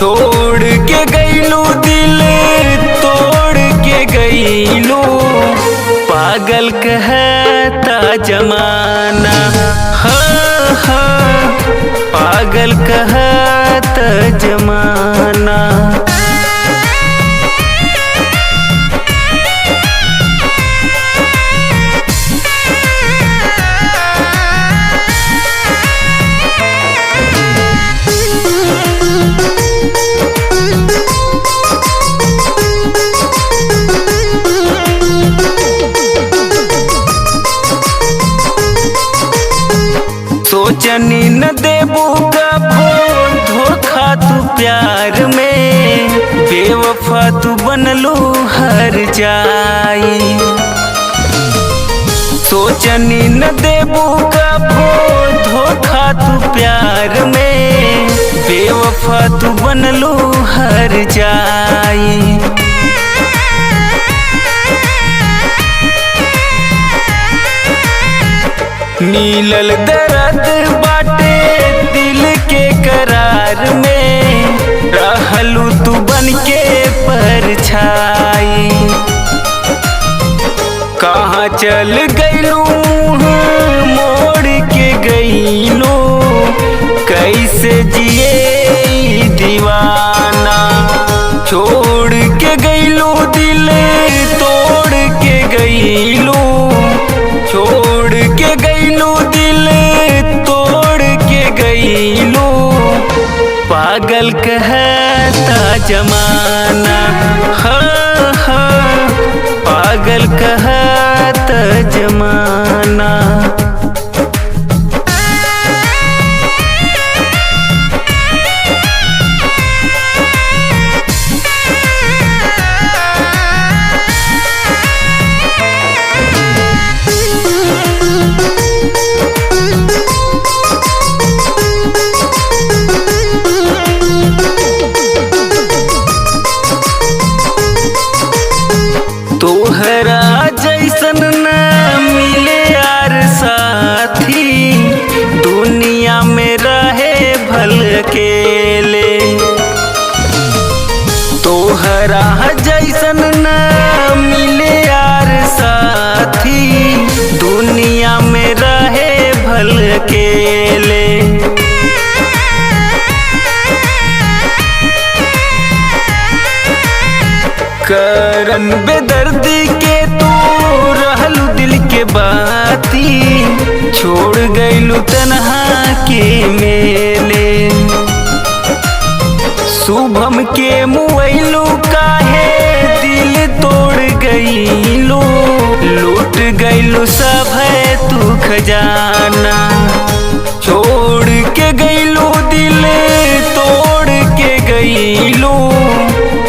छोड़ के गईलू दिल तोड़ के गईलू, पागल कहता जमाना। हाँ हाँ पागल कहता जमाना। सोचनी न देबू कभो धोखा तू प्यार में, बेवफा तू बनलू हर जाई। सोचनी न देबू कभो धोखा तू प्यार में, बेवफा तू बनलू हर जाई। मिलल दर्द बाटे दिल के करार में, रहलू तू बनके परछाई। कहाँ चल गईलू मोड़ के गईलू, कैसे जिए दीवाना। छोड़ के गईलू दिल तोड़ के गईलू, छोड़ के गईलू दिल तोड़ के गईलू, पागल कहता जमाना। हाँ हाँ पागल कहता जमाना। तोहरा जैसन न मिले यार साथी, दुनिया में रहे भल अकेले। तोहरा जैसन न मिले यार साथी, दुनिया में रहे भल अकेले। करन बेदर्दी के तू रहलू दिल के बाती, छोड़ गईलू तन्हा के मेले। शुभम के मुआइलू काहे दिल तोड़ गईलू, लूट गईलू सब है तू खजाना। छोड़ के गईलू दिल तोड़ के गईलू,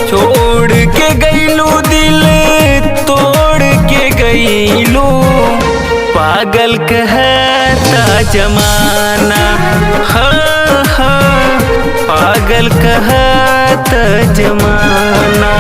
छोड़ के गईलू दिल तोड़ के गईलू, पागल कहता जमाना। हाँ हाँ पागल कहता जमाना।